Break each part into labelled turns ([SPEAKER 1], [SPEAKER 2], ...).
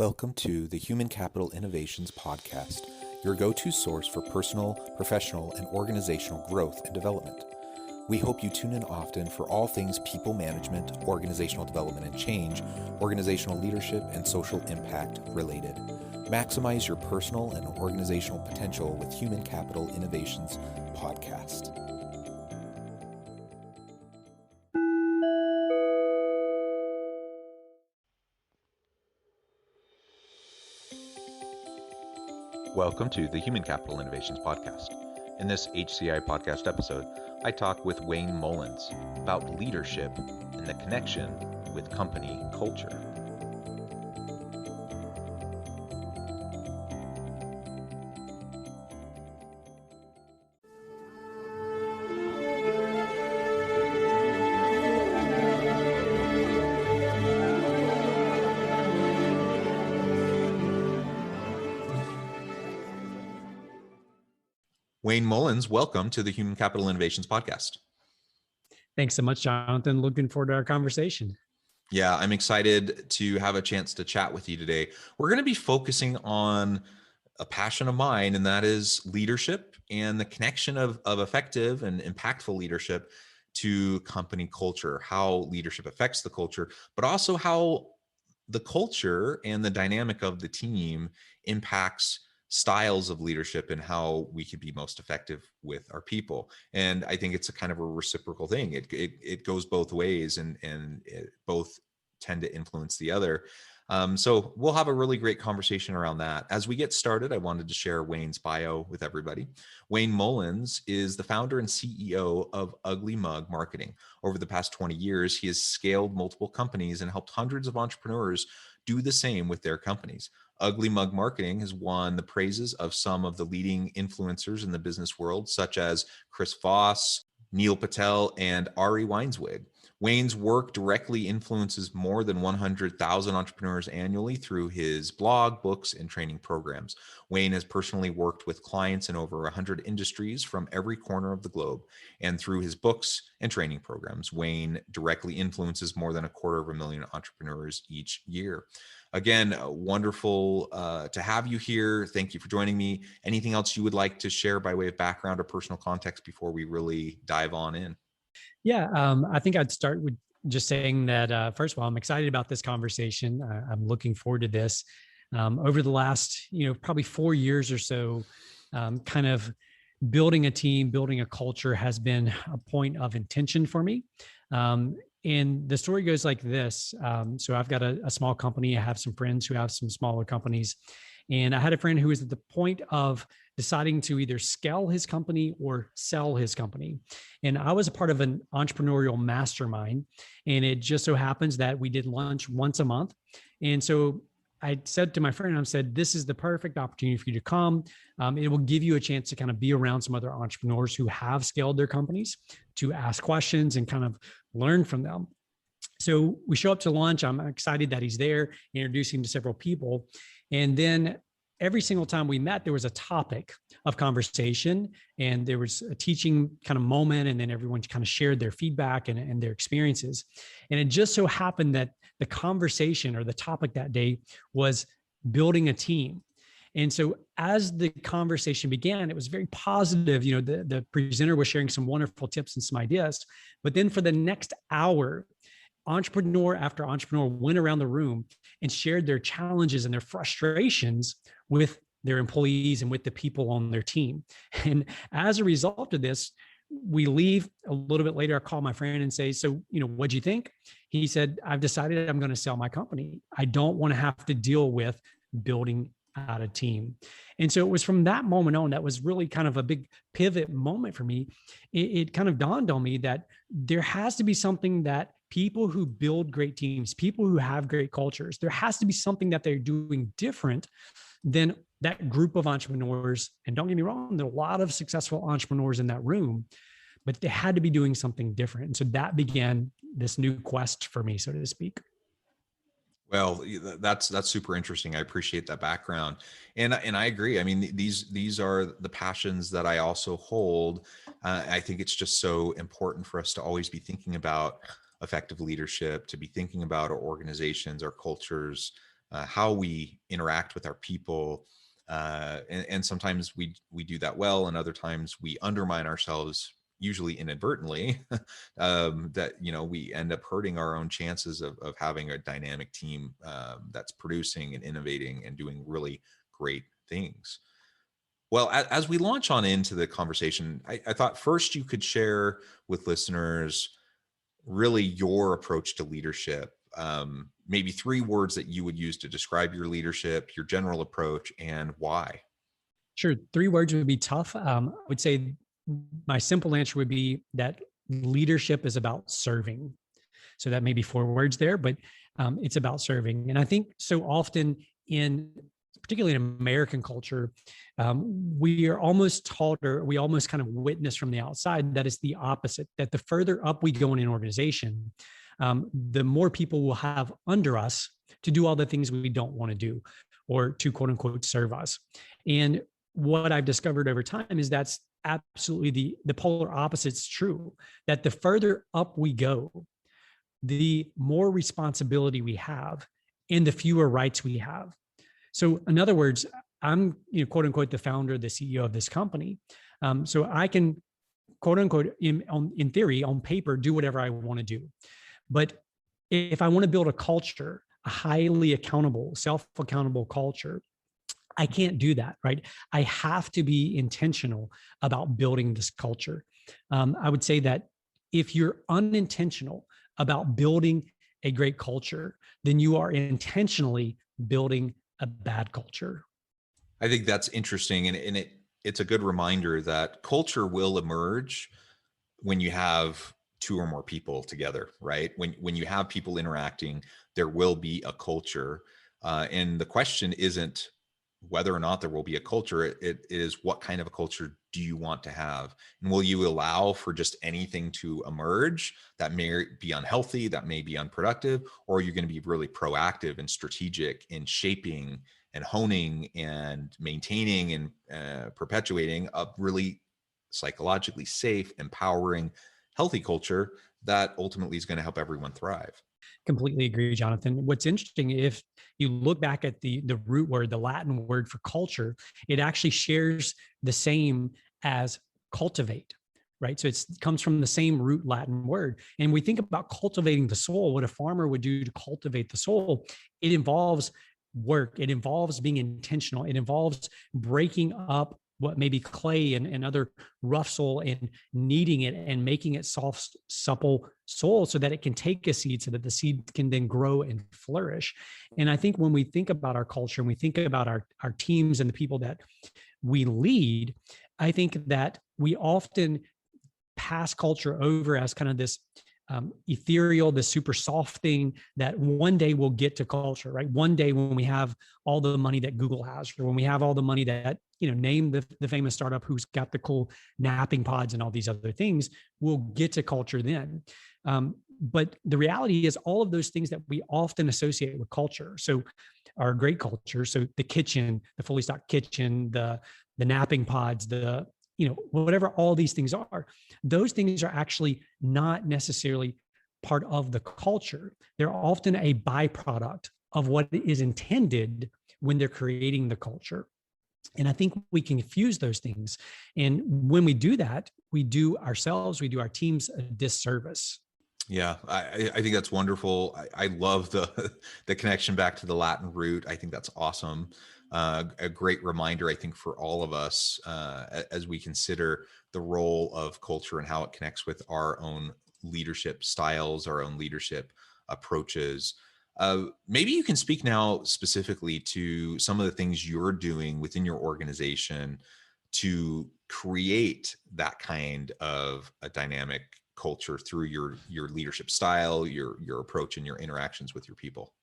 [SPEAKER 1] Welcome to the Human Capital Innovations Podcast, your go-to source for personal, professional, and organizational growth and development. We hope you tune in often for all things people management, organizational development and change, organizational leadership, and social impact related. Maximize your personal and organizational potential with Human Capital Innovations Podcast. Welcome to the Human Capital Innovations Podcast. In this HCI podcast episode, I talk with Wayne Mullins about leadership and the connection with company culture. Wayne Mullins, welcome to the Human Capital Innovations Podcast.
[SPEAKER 2] Thanks so much, Jonathan. Looking forward to our conversation.
[SPEAKER 1] Yeah, I'm excited to have a chance to chat with you today. We're going to be focusing on a passion of mine, and that is leadership and the connection of effective and impactful leadership to company culture, how leadership affects the culture, but also how the culture and the dynamic of the team impacts styles of leadership and how we could be most effective with our people. And I think it's a kind of a reciprocal thing. It goes both ways, and both tend to influence the other. So we'll have a really great conversation around that. As we get started, I wanted to share Wayne's bio with everybody. Wayne Mullins is the founder and CEO of Ugly Mug Marketing. Over the past 20 years, he has scaled multiple companies and helped hundreds of entrepreneurs do the same with their companies. Ugly Mug Marketing has won the praises of some of the leading influencers in the business world, such as Chris Voss, Neil Patel, and Ari Weinswig. Wayne's work directly influences more than 100,000 entrepreneurs annually through his blog, books, and training programs. Wayne has personally worked with clients in over 100 industries from every corner of the globe. And through his books and training programs, Wayne directly influences more than 250,000 entrepreneurs each year. Again, wonderful to have you here. Thank you for joining me. Anything else you would like to share by way of background or personal context before we really dive on in?
[SPEAKER 2] Yeah, I think I'd start with just saying that, first of all, I'm excited about this conversation. I'm looking forward to this. Over the last, probably 4 years or so, kind of building a team, building a culture has been a point of intention for me. And the story goes like this. So I've got a small company. I have some friends who have some smaller companies. And I had a friend who was at the point of deciding to either scale his company or sell his company. And I was a part of an entrepreneurial mastermind. And it just so happens that we did lunch once a month. And so I said to my friend, I said, this is the perfect opportunity for you to come. It will give you a chance to kind of be around some other entrepreneurs who have scaled their companies, to ask questions and kind of learn from them. So we show up to lunch. I'm excited that he's there, introducing to several people. And then every single time we met, there was a topic of conversation, and there was a teaching kind of moment. And then everyone kind of shared their feedback and their experiences. And it just so happened that the conversation or the topic that day was building a team. And so as the conversation began, it was very positive. The presenter was sharing some wonderful tips and some ideas. But then for the next hour, entrepreneur after entrepreneur went around the room and shared their challenges and their frustrations with their employees and with the people on their team. And as a result of this, we leave a little bit later. I call my friend and say, so, what'd you think? He said, I've decided I'm going to sell my company. I don't want to have to deal with building out a team. And so it was from that moment on, that was really kind of a big pivot moment for me. It kind of dawned on me that there has to be something that people who build great teams, people who have great cultures, there has to be something that they're doing different than that group of entrepreneurs. And don't get me wrong, there are a lot of successful entrepreneurs in that room, but they had to be doing something different. And so that began this new quest for me, so to speak.
[SPEAKER 1] Well, that's super interesting. I appreciate that background, and I agree. I mean, these are the passions that I also hold. I think it's just so important for us to always be thinking about effective leadership, to be thinking about our organizations, our cultures, how we interact with our people. And sometimes we do that well, and other times we undermine ourselves, usually inadvertently, that we end up hurting our own chances of having a dynamic team that's producing and innovating and doing really great things. Well, as we launch on into the conversation, I thought first you could share with listeners really your approach to leadership. Maybe 3 words that you would use to describe your leadership, your general approach, and why.
[SPEAKER 2] Sure. 3 words would be tough. I would say my simple answer would be that leadership is about serving. So that may be 4 words there, but it's about serving. And I think so often particularly in American culture, we are almost taught, or we almost kind of witness from the outside, that it's the opposite, that the further up we go in an organization, the more people will have under us to do all the things we don't want to do, or to quote unquote serve us. And what I've discovered over time is that's absolutely the polar opposite's true, that the further up we go, the more responsibility we have and the fewer rights we have. So in other words, I'm, quote unquote, the founder, the CEO of this company. So I can, quote unquote, in theory, on paper, do whatever I want to do. But if I want to build a culture, a highly accountable, self-accountable culture, I can't do that, right? I have to be intentional about building this culture. I would say that if you're unintentional about building a great culture, then you are intentionally building a bad culture.
[SPEAKER 1] I think that's interesting, and it's a good reminder that culture will emerge when you have 2 or more people together, right? When you have people interacting, there will be a culture, and the question isn't whether or not there will be a culture. It is, what kind of a culture do you want to have, and will you allow for just anything to emerge that may be unhealthy, that may be unproductive, or are you going to be really proactive and strategic in shaping and honing and maintaining and perpetuating a really psychologically safe, empowering, healthy culture that ultimately is going to help everyone thrive?
[SPEAKER 2] Completely agree, Jonathan. What's interesting, if you look back at the root word, the Latin word for culture, it actually shares the same as cultivate, right? So it comes from the same root Latin word. And we think about cultivating the soil, what a farmer would do to cultivate the soil. It involves work. It involves being intentional. It involves breaking up what may be clay and other rough soil and kneading it and making it soft, supple soil so that it can take a seed, so that the seed can then grow and flourish. And I think when we think about our culture and we think about our teams and the people that we lead, I think that we often pass culture over as kind of this ethereal, the super soft thing that one day we'll get to culture, right? One day when we have all the money that Google has, or when we have all the money that, name the famous startup who's got the cool napping pods and all these other things, we'll get to culture then. But the reality is all of those things that we often associate with culture, so our great culture, so the kitchen, the fully stocked kitchen, the napping pods, whatever all these things are, those things are actually not necessarily part of the culture. They're often a byproduct of what is intended when they're creating the culture. And I think we can confuse those things. And when we do that, we do ourselves, we do our teams a disservice.
[SPEAKER 1] Yeah, I think that's wonderful. I love the connection back to the Latin root. I think that's awesome. A great reminder, I think, for all of us as we consider the role of culture and how it connects with our own leadership styles, our own leadership approaches. Maybe you can speak now specifically to some of the things you're doing within your organization to create that kind of a dynamic culture through your leadership style, your approach, and your interactions with your people.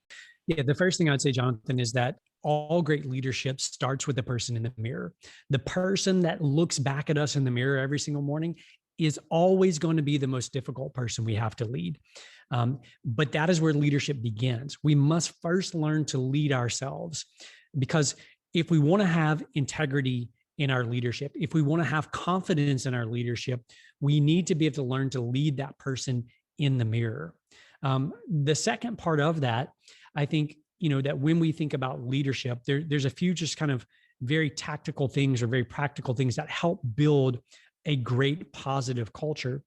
[SPEAKER 2] Yeah, the first thing I'd say, Jonathan, is that all great leadership starts with the person in the mirror. The person that looks back at us in the mirror every single morning is always going to be the most difficult person we have to lead. But that is where leadership begins. We must first learn to lead ourselves, because if we want to have integrity in our leadership, if we want to have confidence in our leadership, we need to be able to learn to lead that person in the mirror. The second part of that, I think, that when we think about leadership, there's a few just kind of very tactical things or very practical things that help build a great positive culture.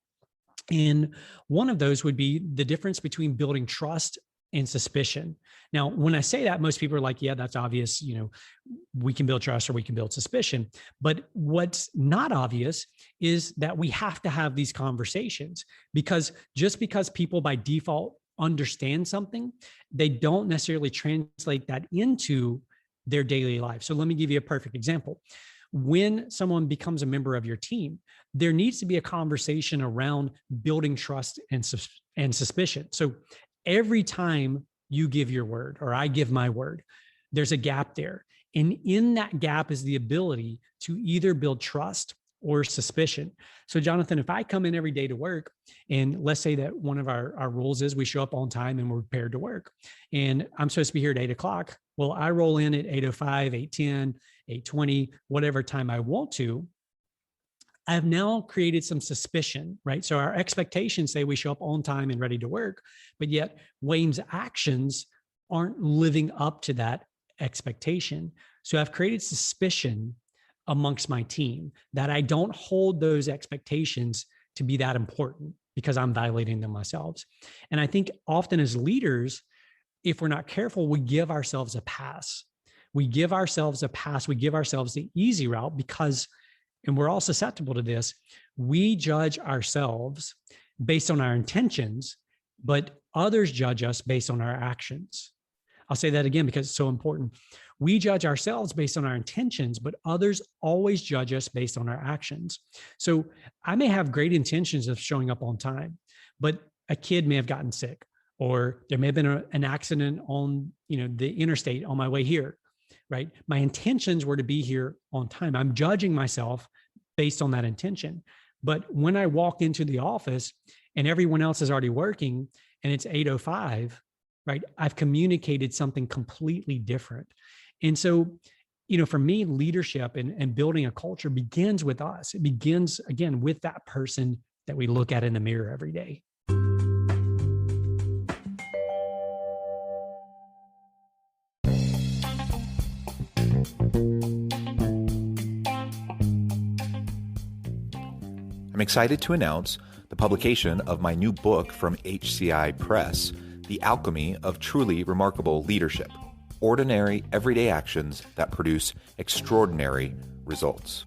[SPEAKER 2] And one of those would be the difference between building trust and suspicion. Now, when I say that, most people are like, yeah, that's obvious. We can build trust or we can build suspicion. But what's not obvious is that we have to have these conversations, because just because people by default understand something, they don't necessarily translate that into their daily life. So let me give you a perfect example. When someone becomes a member of your team, there needs to be a conversation around building trust and suspicion. So every time you give your word or I give my word, there's a gap there. And in that gap is the ability to either build trust or suspicion. So Jonathan, if I come in every day to work, and let's say that one of our rules is we show up on time and we're prepared to work, and I'm supposed to be here at 8 o'clock. Well, I roll in at 8:05, 8:10, 8:20, whatever time I want to. I've now created some suspicion, right? So our expectations say we show up on time and ready to work, but yet Wayne's actions aren't living up to that expectation. So I've created suspicion amongst my team that I don't hold those expectations to be that important because I'm violating them myself. And I think often as leaders, if we're not careful, we give ourselves a pass. We give ourselves a pass. We give ourselves the easy route because, and we're all susceptible to this, we judge ourselves based on our intentions, but others judge us based on our actions. I'll say that again because it's so important. We judge ourselves based on our intentions, but others always judge us based on our actions. So I may have great intentions of showing up on time, but a kid may have gotten sick, or there may have been an accident on the interstate on my way here, right? My intentions were to be here on time. I'm judging myself based on that intention. But when I walk into the office and everyone else is already working and it's 8:05, right? I've communicated something completely different. And so, for me, leadership and building a culture begins with us. It begins, again, with that person that we look at in the mirror every day.
[SPEAKER 3] I'm excited to announce the publication of my new book from HCI Press, The Alchemy of Truly Remarkable Leadership: Ordinary, Everyday Actions that Produce Extraordinary Results.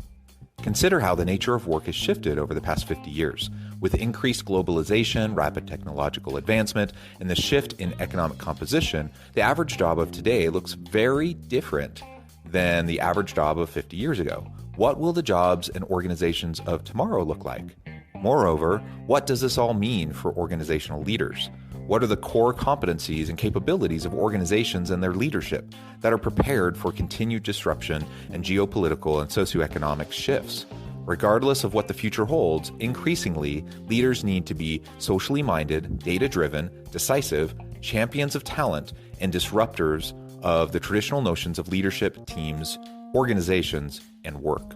[SPEAKER 3] Consider how the nature of work has shifted over the past 50 years. With increased globalization, rapid technological advancement, and the shift in economic composition, the average job of today looks very different than the average job of 50 years ago. What will the jobs and organizations of tomorrow look like? Moreover, what does this all mean for organizational leaders? What are the core competencies and capabilities of organizations and their leadership that are prepared for continued disruption and geopolitical and socioeconomic shifts? Regardless of what the future holds, increasingly, leaders need to be socially minded, data-driven, decisive, champions of talent, and disruptors of the traditional notions of leadership, teams, organizations, and work.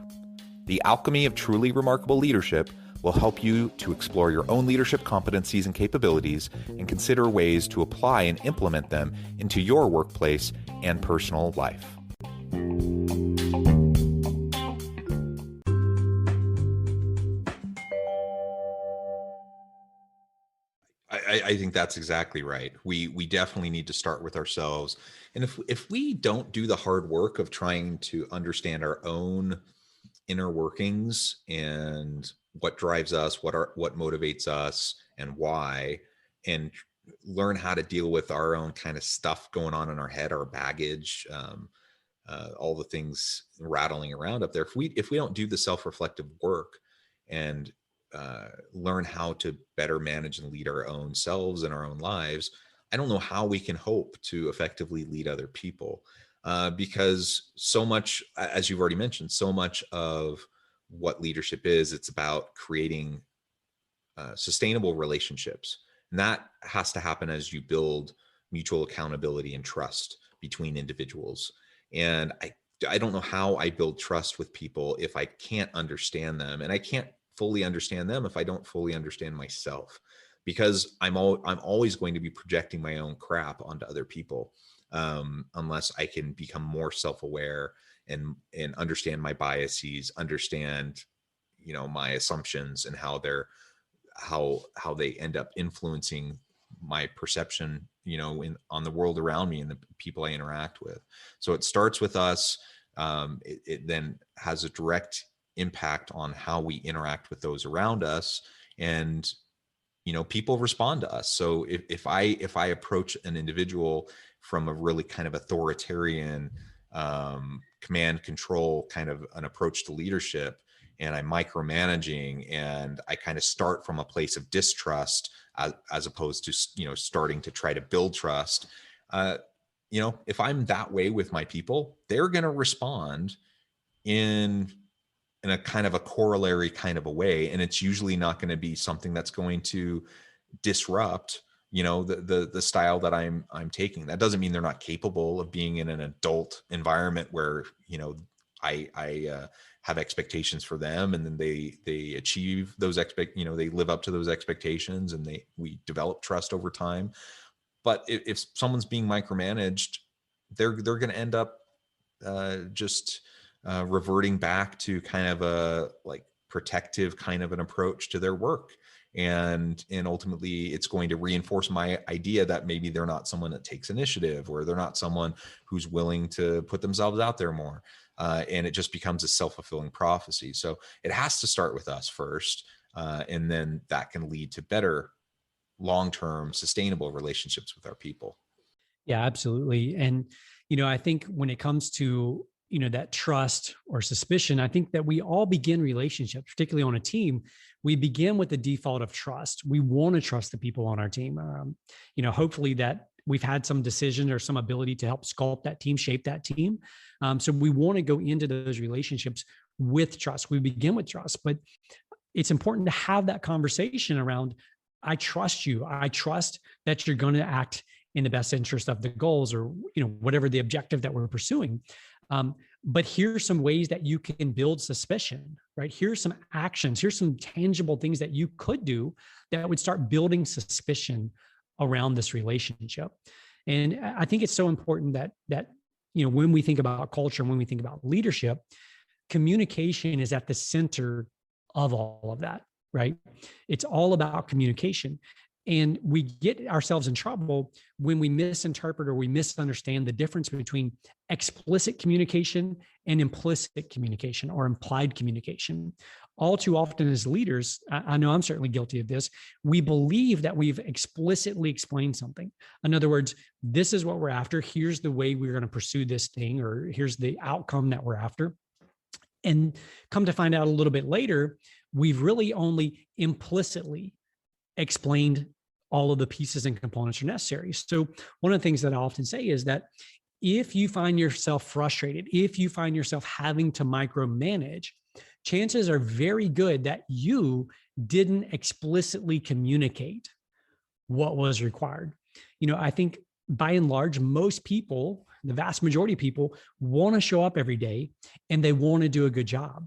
[SPEAKER 3] The Alchemy of Truly Remarkable Leadership will help you to explore your own leadership competencies and capabilities and consider ways to apply and implement them into your workplace and personal life.
[SPEAKER 1] I think that's exactly right. We definitely need to start with ourselves. And if we don't do the hard work of trying to understand our own inner workings and what drives us, what motivates us and why, and learn how to deal with our own kind of stuff going on in our head, our baggage, all the things rattling around up there. If we don't do the self-reflective work and learn how to better manage and lead our own selves and our own lives, I don't know how we can hope to effectively lead other people. Because so much, as you've already mentioned, so much of what leadership is, it's about creating sustainable relationships. And that has to happen as you build mutual accountability and trust between individuals. And I don't know how I build trust with people if I can't understand them, and I can't fully understand them if I don't fully understand myself, because I'm always going to be projecting my own crap onto other people. unless I can become more self-aware and understand my biases, understand, my assumptions and how they end up influencing my perception, on the world around me and the people I interact with. So it starts with us. It then has a direct impact on how we interact with those around us, and people respond to us. So if I approach an individual from a really kind of authoritarian, command control kind of an approach to leadership, and I'm micromanaging, and I kind of start from a place of distrust, as opposed to starting to try to build trust. If I'm that way with my people, they're going to respond in a kind of a corollary kind of a way, and it's usually not going to be something that's going to disrupt the style that I'm taking. That doesn't mean they're not capable of being in an adult environment where I have expectations for them, and then they achieve those they live up to those expectations, and we develop trust over time. But if someone's being micromanaged, they're going to end up just reverting back to kind of a like protective kind of an approach to their work. And ultimately it's going to reinforce my idea that maybe they're not someone that takes initiative, or they're not someone who's willing to put themselves out there more. And it just becomes a self-fulfilling prophecy. So it has to start with us first. And then that can lead to better long-term sustainable relationships with our people.
[SPEAKER 2] Yeah, absolutely. And, I think when it comes to, that trust or suspicion, I think that we all begin relationships, particularly on a team. We begin with the default of trust. We want to trust the people on our team. Hopefully that we've had some decision or some ability to help sculpt that team, shape that team. So we want to go into those relationships with trust. We begin with trust, but it's important to have that conversation around, I trust you. I trust that you're going to act in the best interest of the goals, or whatever the objective that we're pursuing. But here's some ways that you can build suspicion, right? Here's some actions. Here's some tangible things that you could do that would start building suspicion around this relationship. And I think it's so important that when we think about culture and when we think about leadership, communication is at the center of all of that, right? It's all about communication. And we get ourselves in trouble when we misinterpret or we misunderstand the difference between explicit communication and implicit communication or implied communication. All too often as leaders, I know I'm certainly guilty of this, we believe that we've explicitly explained something. In other words, this is what we're after. Here's the way we're going to pursue this thing, or here's the outcome that we're after. And come to find out a little bit later, we've really only implicitly explained all of the pieces and components are necessary. So one of the things that I often say is that if you find yourself frustrated, if you find yourself having to micromanage, chances are very good that you didn't explicitly communicate what was required. I think by and large, most people, the vast majority of people, want to show up every day and they want to do a good job.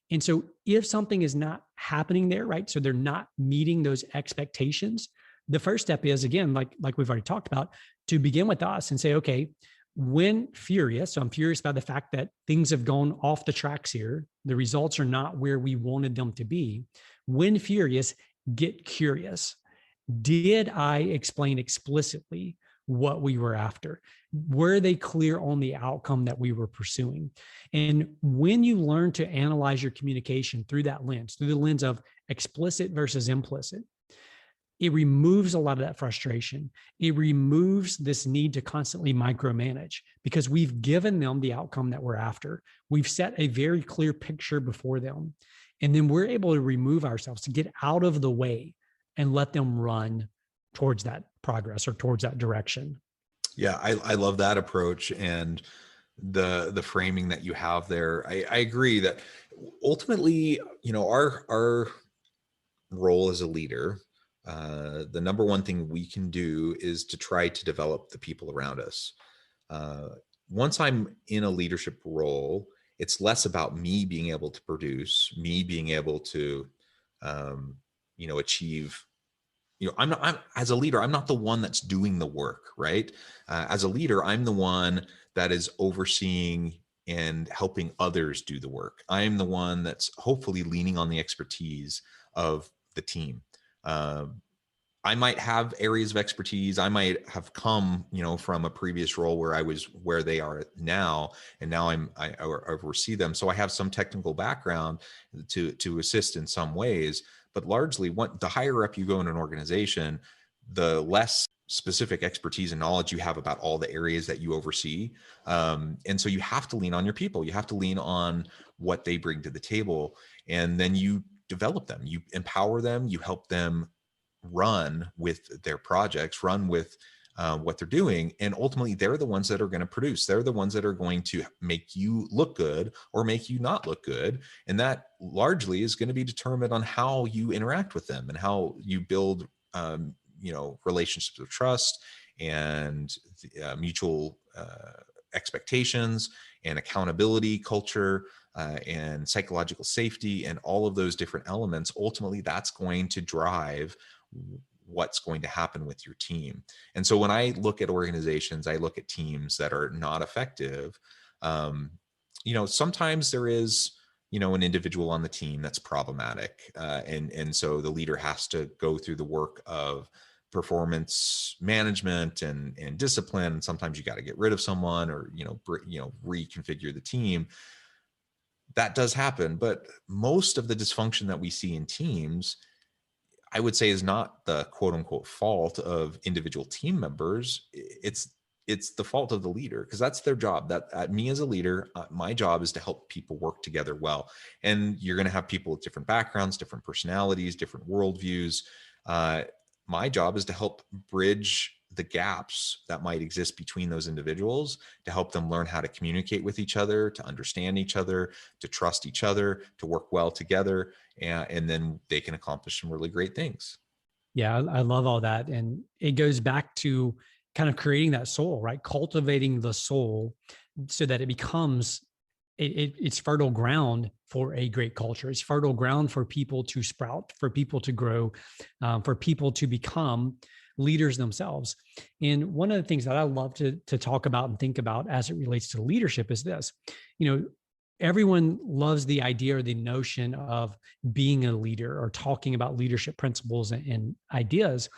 [SPEAKER 2] And so if something is not happening there, right, so they're not meeting those expectations, the first step is, again, like we've already talked about, to begin with us and say, okay, when furious, so I'm furious about the fact that things have gone off the tracks here, the results are not where we wanted them to be. When furious, get curious. Did I explain explicitly what we were after? Were they clear on the outcome that we were pursuing? And when you learn to analyze your communication through that lens, through the lens of explicit versus implicit, it removes a lot of that frustration. It removes this need to constantly micromanage because we've given them the outcome that we're after. We've set a very clear picture before them. And then we're able to remove ourselves, to get out of the way and let them run towards that progress or towards that direction.
[SPEAKER 1] Yeah, I love that approach and the framing that you have there. I agree that ultimately, our role as a leader, the number one thing we can do is to try to develop the people around us. Once I'm in a leadership role, it's less about me being able to produce, me being able to, achieve, I'm as a leader, I'm not the one that's doing the work, right? As a leader, I'm the one that is overseeing and helping others do the work. I'm the one that's hopefully leaning on the expertise of the team. I might have areas of expertise. I might have come, from a previous role where I was where they are now, and now I oversee them. So I have some technical background to assist in some ways. But largely, the higher up you go in an organization, the less specific expertise and knowledge you have about all the areas that you oversee. And so you have to lean on your people. You have to lean on what they bring to the table, and then you develop them. You empower them. You help them run with their projects, run with what they're doing. And ultimately, they're the ones that are going to produce. They're the ones that are going to make you look good or make you not look good. And that largely is going to be determined on how you interact with them and how you build, relationships of trust and mutual expectations and accountability culture and psychological safety and all of those different elements. Ultimately, that's going to drive what's going to happen with your team. And so when I look at organizations, I look at teams that are not effective. Sometimes there is, an individual on the team that's problematic. And so the leader has to go through the work of performance management and discipline. And sometimes you got to get rid of someone or, reconfigure the team. That does happen. But most of the dysfunction that we see in teams, I would say, is not the quote unquote fault of individual team members. It's the fault of the leader, because that's their job. Me as a leader, my job is to help people work together well. And you're going to have people with different backgrounds, different personalities, different worldviews. My job is to help bridge the gaps that might exist between those individuals, to help them learn how to communicate with each other, to understand each other, to trust each other, to work well together. And then they can accomplish some really great things.
[SPEAKER 2] Yeah, I love all that. And it goes back to kind of creating that soul, right? Cultivating the soul so that it becomes, it's fertile ground for a great culture. It's fertile ground for people to sprout, for people to grow, for people to become leaders themselves. And one of the things that I love to talk about and think about as it relates to leadership is this. Everyone loves the idea or the notion of being a leader or talking about leadership principles and ideas.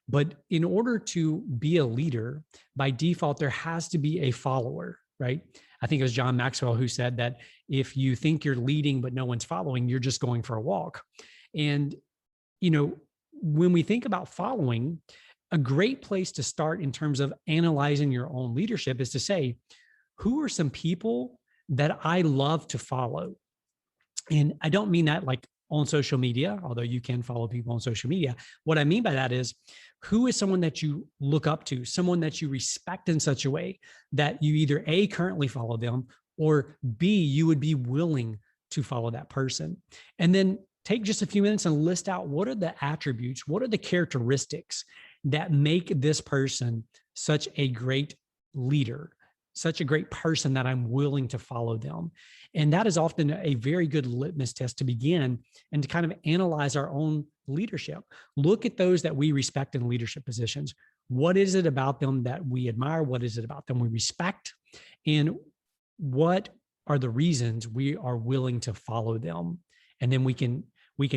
[SPEAKER 2] But in order to be a leader, by default, there has to be a follower, right? I think it was John Maxwell who said that if you think you're leading, but no one's following, you're just going for a walk. And, when we think about following, a great place to start in terms of analyzing your own leadership is to say, who are some people that I love to follow? And I don't mean that like on social media, although you can follow people on social media. What I mean by that is, who is someone that you look up to, someone that you respect in such a way that you either A, currently follow them, or B, you would be willing to follow that person. And then take just a few minutes and list out what are the attributes, what are the characteristics that make this person such a great leader, such a great person that I'm willing to follow them. And that is often a very good litmus test to begin and to kind of analyze our own leadership. Look at those that we respect in leadership positions. What is it about them that we admire? What is it about them we respect? And what are the reasons we are willing to follow them? And then we can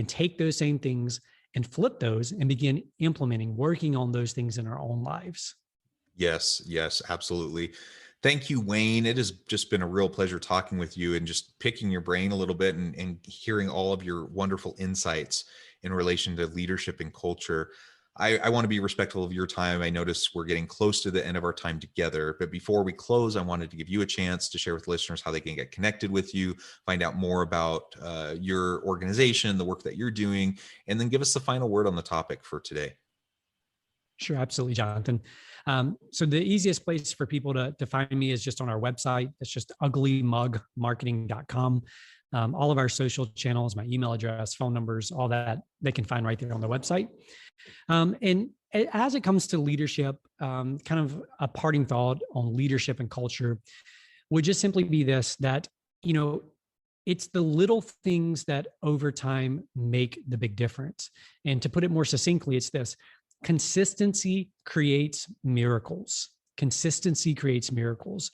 [SPEAKER 2] take those same things and flip those and begin implementing, working on those things in our own lives.
[SPEAKER 1] Yes, absolutely. Thank you, Wayne. It has just been a real pleasure talking with you and just picking your brain a little bit and hearing all of your wonderful insights in relation to leadership and culture. I want to be respectful of your time. I notice we're getting close to the end of our time together, but before we close, I wanted to give you a chance to share with listeners how they can get connected with you, find out more about your organization, the work that you're doing, and then give us the final word on the topic for today.
[SPEAKER 2] Sure, absolutely, Jonathan. So the easiest place for people to find me is just on our website. It's just uglymugmarketing.com. All of our social channels, my email address, phone numbers, all that they can find right there on the website. And as it comes to leadership, kind of a parting thought on leadership and culture would just simply be this, that, it's the little things that over time make the big difference. And to put it more succinctly, it's this: consistency creates miracles. Consistency creates miracles.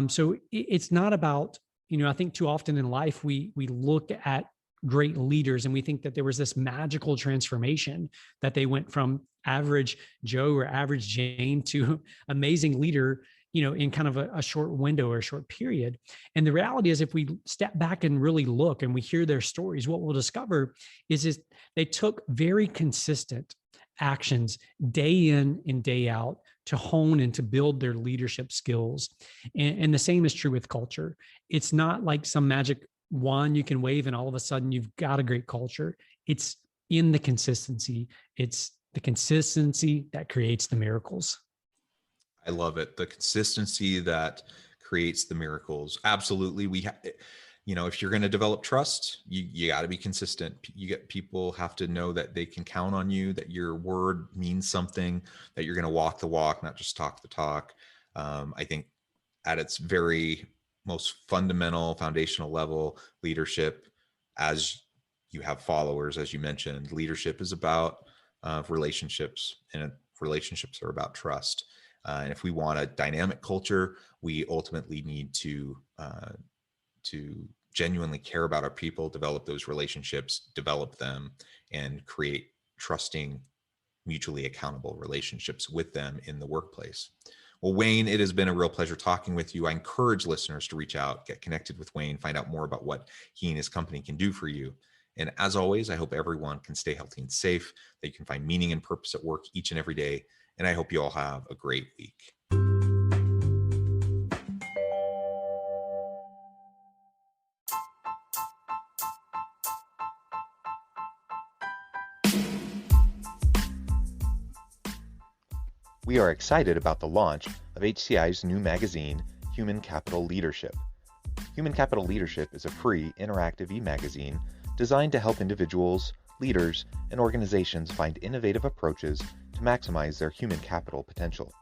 [SPEAKER 2] So it's not about, I think too often in life, we look at great leaders and we think that there was this magical transformation, that they went from average Joe or average Jane to amazing leader, in kind of a short window or a short period. And the reality is, if we step back and really look and we hear their stories, what we'll discover is they took very consistent actions day in and day out to hone and to build their leadership skills. And the same is true with culture. It's not like some magic wand you can wave and all of a sudden you've got a great culture. It's in the consistency. It's the consistency that creates the miracles.
[SPEAKER 1] I love it. The consistency that creates the miracles. Absolutely. If you're going to develop trust, you got to be consistent. People have to know that they can count on you, that your word means something, that you're going to walk the walk, not just talk the talk. I think at its very most fundamental, foundational level, leadership, as you have followers, as you mentioned, leadership is about relationships, and relationships are about trust. And if we want a dynamic culture, we ultimately need to genuinely care about our people, develop those relationships, develop them, and create trusting, mutually accountable relationships with them in the workplace. Well, Wayne, it has been a real pleasure talking with you. I encourage listeners to reach out, get connected with Wayne, find out more about what he and his company can do for you. And as always, I hope everyone can stay healthy and safe, that you can find meaning and purpose at work each and every day. And I hope you all have a great week.
[SPEAKER 3] We are excited about the launch of HCI's new magazine, Human Capital Leadership. Human Capital Leadership is a free, interactive e-magazine designed to help individuals, leaders, and organizations find innovative approaches to maximize their human capital potential.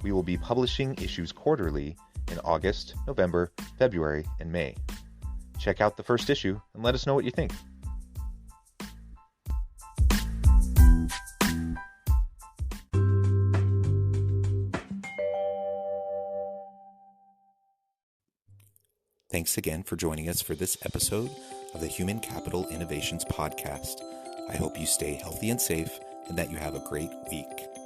[SPEAKER 3] We will be publishing issues quarterly in August, November, February, and May. Check out the first issue and let us know what you think. Thanks again for joining us for this episode of the Human Capital Innovations Podcast. I hope you stay healthy and safe and that you have a great week.